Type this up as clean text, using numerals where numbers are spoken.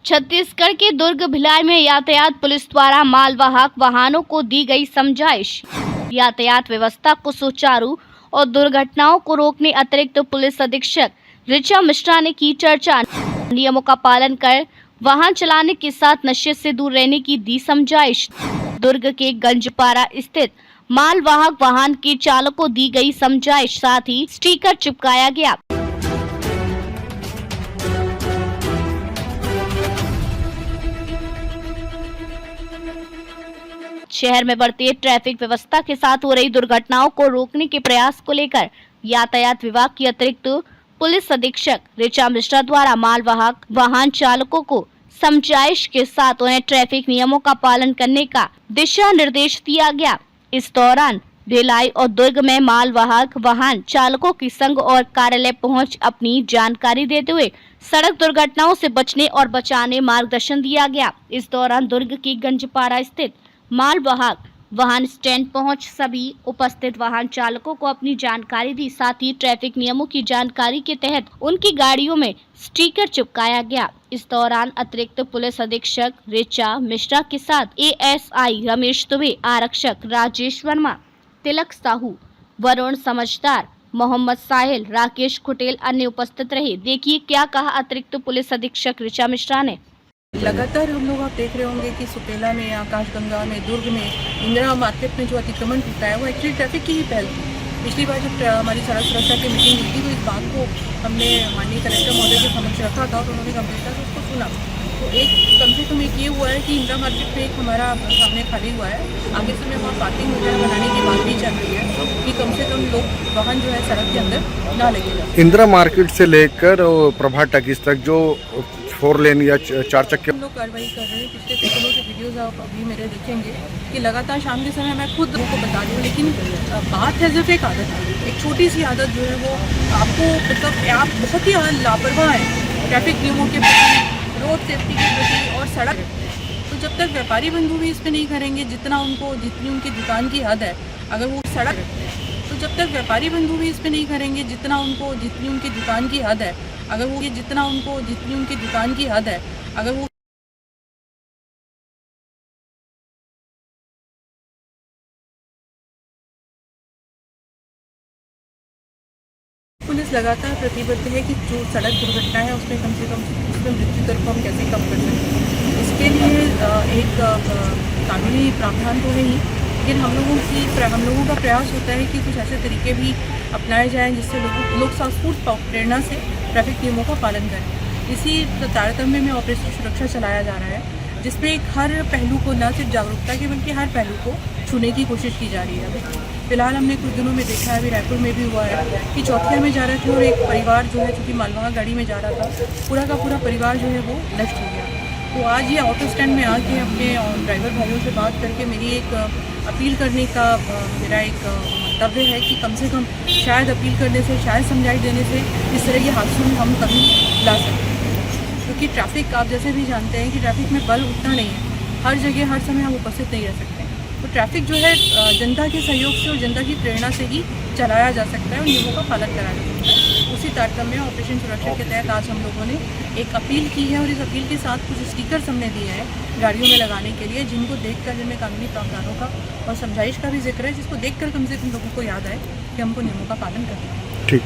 छत्तीसगढ़ के दुर्ग भिलाई में यातायात पुलिस द्वारा मालवाहक वाहनों को दी गई समझाइश। यातायात व्यवस्था को सुचारू और दुर्घटनाओं को रोकने अतिरिक्त पुलिस अधीक्षक ऋचा मिश्रा ने की चर्चा। नियमों का पालन कर वाहन चलाने के साथ नशे से दूर रहने की दी समझाइश। दुर्ग के गंजपारा स्थित मालवाहक वाहन के चालकों को दी गई समझाइश, साथ ही स्टिकर चिपकाया गया। शहर में बढ़ती ट्रैफिक व्यवस्था के साथ हो रही दुर्घटनाओं को रोकने के प्रयास को लेकर यातायात विभाग की अतिरिक्त पुलिस अधीक्षक ऋचा मिश्रा द्वारा मालवाहक वाहन चालकों को समझाइश के साथ उन्हें ट्रैफिक नियमों का पालन करने का दिशा निर्देश दिया गया। इस दौरान भिलाई और दुर्ग में मालवाहक वाहन चालकों की संघ और कार्यालय पहुंच अपनी जानकारी देते हुए सड़क दुर्घटनाओं से बचने और बचाने मार्गदर्शन दिया गया। इस दौरान दुर्ग की गंजपारा स्थित मालवाहक वाहन स्टैंड पहुंच सभी उपस्थित वाहन चालकों को अपनी जानकारी दी, साथ ही ट्रैफिक नियमों की जानकारी के तहत उनकी गाड़ियों में स्टिकर चिपकाया गया। इस दौरान अतिरिक्त पुलिस अधीक्षक ऋचा मिश्रा के साथ एएसआई रमेश दुबे, आरक्षक राजेश वर्मा, तिलक साहू, वरुण समझदार, मोहम्मद साहिल, राकेश खुटेल अन्य उपस्थित रहे। देखिए क्या कहा अतिरिक्त पुलिस अधीक्षक ऋचा मिश्रा ने। लगातार हम लोग आप देख रहे होंगे कि सुपेला में, आकाशगंगा में, दुर्ग में, इंदिरा मार्केट में जो अतिक्रमण होता है वो एक्चुअली ट्रैफिक की ही पहल थी। पिछली बार जब हमारी सड़क सुरक्षा की मीटिंग हुई थी तो इस बात को हमने माननीय कलेक्टर महोदय के समक्ष रखा था और उन्होंने गंभीरता से उसको सुना। तो एक कम से कम एक ये हुआ है कि इंदिरा मार्केट में एक हमारा सामने खाली हुआ है, आगे से वहाँ पार्किंग वगैरह बनाने की बात भी चल रही है कि कम से कम लोग वाहन जो है सड़क के अंदर ना लगेगा। इंदिरा मार्केट से लेकर प्रभा टकीस तक जो 4 लेन या 4 चक्के हम लोग कार्रवाई कर रहे हैं। पिछले सेकंडों के वीडियोस आप अभी मेरे देखेंगे कि लगातार शाम के समय मैं खुद लोगों को बता रही हूँ, लेकिन बात है सिर्फ एक आदत है, एक छोटी सी आदत जो है वो आपको मतलब आप बहुत ही लापरवाह हैं ट्रैफिक नियमों के प्रति, रोड सेफ्टी के प्रति और सड़क। तो जब तक व्यापारी बंधु भी इस पर नहीं करेंगे जितनी उनकी दुकान की हद है, अगर वो सड़क तो जब तक व्यापारी बंधु भी इस पर नहीं करेंगे जितनी उनकी दुकान की हद है, अगर वो जितनी उनकी दुकान की हद है, अगर वो पुलिस लगातार प्रतिबद्ध है कि जो सड़क दुर्घटना है उसमें कम से कम उसमें मृत्यु दर को हम कैसे कम कर सकते हैं। इसके लिए एक कानूनी प्रावधान तो है ही, लेकिन हम लोगों का प्रयास होता है कि कुछ ऐसे तरीके भी अपनाए जाएं जिससे लोग स्फूर्त प्रेरणा से ट्रैफिक नियमों का पालन करें। इसी तारतम्य में ऑपरेशन सुरक्षा चलाया जा रहा है, जिसमें एक हर पहलू को न सिर्फ जागरूकता के बल्कि हर पहलू को छूने की कोशिश की जा रही है। फिलहाल हमने कुछ दिनों में देखा है, अभी रायपुर में भी हुआ है कि चौथिया में जा रहे थे और एक परिवार जो है चूँकि मालवाहक गाड़ी में जा रहा था, पूरा का पूरा परिवार जो है वो नष्ट हो गया। तो आज ये ऑटो स्टैंड में आके अपने ड्राइवर भाइयों से बात करके मेरी एक अपील करने का मेरा एक मंतव्य है कि कम से कम शायद अपील करने से, शायद समझाइश देने से इस तरह के हादसों में हम कभी ला सकते हैं। क्योंकि ट्रैफिक आप जैसे भी जानते हैं कि ट्रैफिक में बल उतना नहीं है, हर जगह हर समय हम उपस्थित नहीं रह सकते हैं। तो ट्रैफिक जो है जनता के सहयोग से और जनता की प्रेरणा से ही चलाया जा सकता है और नियमों का पालन कराया जा सकता है। उसी तारतम्य में ऑपरेशन सुरक्षा के तहत आज हम लोगों ने एक अपील की है और इस अपील के साथ कुछ स्टिकर्स हमने दिए हैं गाड़ियों में लगाने के लिए, जिनको देखकर जिनमें कानूनी प्रावधानों का और समझाइश का भी जिक्र है, जिसको देखकर कम से कम लोगों को याद आए कि हमको नियमों का पालन करना है। ठीक।